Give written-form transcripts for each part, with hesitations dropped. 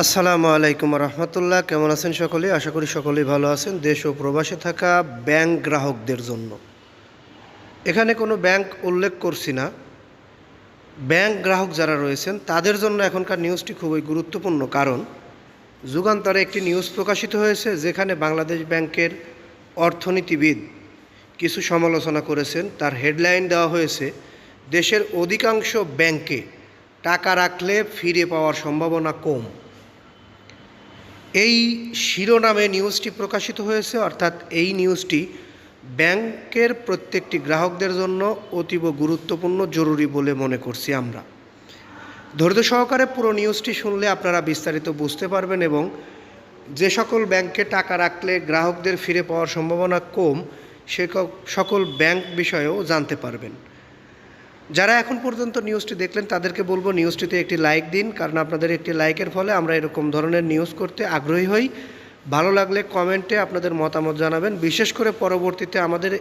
আসসালামু আলাইকুম রহমতুল্লাহ। কেমন আছেন সকলে? আশা করি সকলেই ভালো আছেন। দেশ ও প্রবাসে থাকা ব্যাংক গ্রাহকদের জন্য এখানে কোনো ব্যাংক উল্লেখ করছি না। ব্যাংক গ্রাহক যারা রয়েছেন তাদের জন্য এখনকার নিউজটি খুবই গুরুত্বপূর্ণ, কারণ যুগান্তরে একটি নিউজ প্রকাশিত হয়েছে যেখানে বাংলাদেশ ব্যাংকের অর্থনীতিবিদ কিছু সমালোচনা করেছেন। তার হেডলাইন দেওয়া হয়েছে, দেশের অধিকাংশ ব্যাংকে টাকা রাখলে ফিরে পাওয়ার সম্ভাবনা কম। এই শিরোনামে নিউজটি প্রকাশিত হয়েছে, অর্থাৎ এই নিউজটি ব্যাংকের প্রত্যেকটি গ্রাহকদের জন্য অতীব গুরুত্বপূর্ণ, জরুরি বলে মনে করছি আমরা। ধৈর্য সহকারে পুরো নিউজটি শুনলে আপনারা বিস্তারিত বুঝতে পারবেন এবং যে সকল ব্যাংকে টাকা রাখলে গ্রাহকদের ফিরে পাওয়ার সম্ভাবনা কম সে সকল ব্যাংক বিষয়েও জানতে পারবেন। যারা এখন পর্যন্ত নিউজটি দেখলেন তাদেরকে বলবো নিউজটিতে একটি লাইক দিন, কারণ আপনাদের একটি লাইকের ফলে আমরা এরকম ধরনের নিউজ করতে আগ্রহী হই। ভালো লাগলে কমেন্টে আপনাদের মতামত জানাবেন। বিশেষ করে পরবর্তীতে আমাদের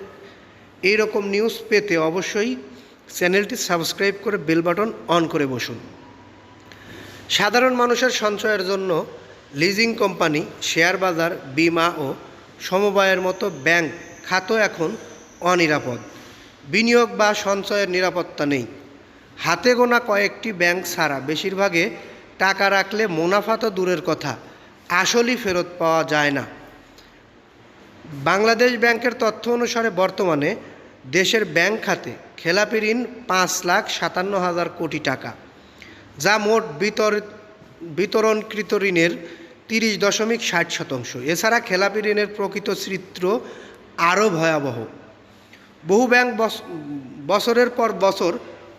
এই রকম নিউজ পেতে অবশ্যই চ্যানেলটি সাবস্ক্রাইব করে বেল বাটন অন করে বসুন। সাধারণ মানুষের সঞ্চয়ের জন্য লিজিং কোম্পানি, শেয়ার বাজার, বিমা ও সমবায়ের মতো ব্যাংক খাত এখন অনিরাপদ। বিনিয়োগ বা সঞ্চয়ের নিরাপত্তা নেই। হাতে গোনা কয়েকটি ব্যাংক ছাড়া বেশিরভাগে টাকা রাখলে মুনাফা তো দূরের কথা, আসলই ফেরত পাওয়া যায় না। বাংলাদেশ ব্যাংকের তথ্য অনুসারে বর্তমানে দেশের ব্যাংক খাতে খেলাপি ঋণ 5,57,000 কোটি টাকা, যা মোট বিতরণকৃত ঋণের 30.60%। এছাড়া খেলাপি ঋণের প্রকৃত চিত্র আরও ভয়াবহ। বহু ব্যাংক বছরের পর বছর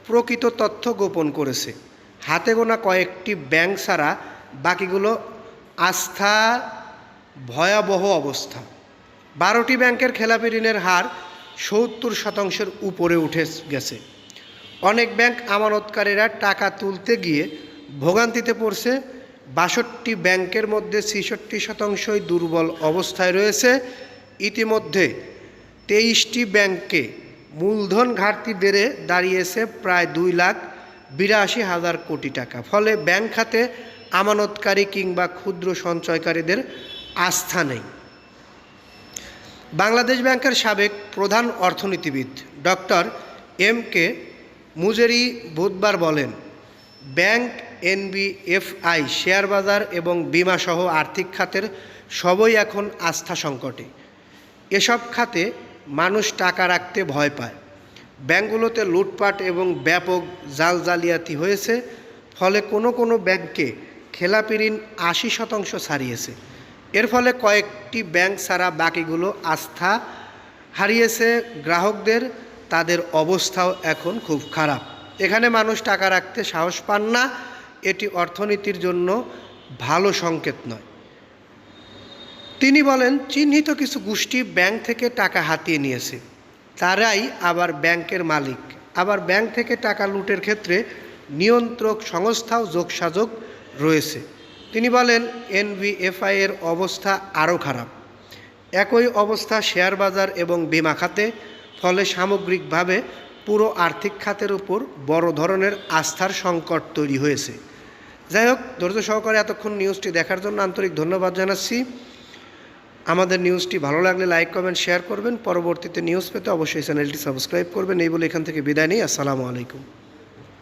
প্রকৃত তথ্য গোপন করেছে। হাতে গোনা কয়েকটি ব্যাংক ছাড়া বাকিগুলো আস্থা ভয়াবহ অবস্থা। 12টি ব্যাংকের খেলাপি ঋণের হার 70% উপরে উঠে গেছে। অনেক ব্যাংক আমানতকারীরা টাকা তুলতে গিয়ে ভোগান্তিতে পড়ছে। 62টি ব্যাংকের মধ্যে 66%ই দুর্বল অবস্থায় রয়েছে। ইতিমধ্যে 23টি ব্যাংকে মূলধন ঘাটতি বেড়ে দাঁড়িয়েছে প্রায় 2,82,000 কোটি টাকা। ফলে ব্যাংক খাতে আমানতকারী কিংবা ক্ষুদ্র সঞ্চয়কারীদের আস্থা নেই। বাংলাদেশ ব্যাংকের সাবেক প্রধান অর্থনীতিবিদ ডক্টর এম.কে. মুজেরি বুধবার বলেন, ব্যাংক, এনবিএফআই, শেয়ার বাজার এবং বিমাসহ আর্থিক খাতের সবই এখন আস্থা সংকটে। এসব খাতে মানুষ টাকা রাখতে ভয় পায়। ব্যাংকগুলোতে লুটপাট এবং ব্যাপক জালিয়াতি হয়েছে। ফলে কোনো ব্যাংকে খেলাপি ঋণ 80% ছাড়িয়েছে। এর ফলে কয়েকটি ব্যাংক ছাড়া বাকিগুলো আস্থা হারিয়েছে গ্রাহকদের। তাদের অবস্থাও এখন খুব খারাপ। এখানে মানুষ টাকা রাখতে সাহস পান না। এটি অর্থনীতির জন্য ভালো সংকেত নয়। তিনি বলেন, চিহ্নিত কিছু গোষ্ঠী ব্যাংক থেকে টাকা হাতিয়ে নিয়েছে। তারাই আবার ব্যাংকের মালিক। আবার ব্যাংক থেকে টাকা লুটের ক্ষেত্রে নিয়ন্ত্রক সংস্থাও যোগসাযোগ রয়েছে। তিনি বলেন, এনবিএফআই এর অবস্থা আরও খারাপ। একই অবস্থা শেয়ার বাজার এবং বিমা খাতে। ফলে সামগ্রিকভাবে পুরো আর্থিক খাতের উপর বড় ধরনের আস্থার সংকট তৈরি হয়েছে। যাই হোক, ধৈর্য সহকারে এতক্ষণ নিউজটি দেখার জন্য আন্তরিক ধন্যবাদ জানাচ্ছি। আমাদের নিউজটি ভালো লাগলে লাইক, কমেন্ট, শেয়ার করবেন। পরবর্তীতে নিউজ পেতে অবশ্যই চ্যানেলটি সাবস্ক্রাইব করবেন। এই বলে এখান থেকে বিদায় নিই। আসসালামু আলাইকুম।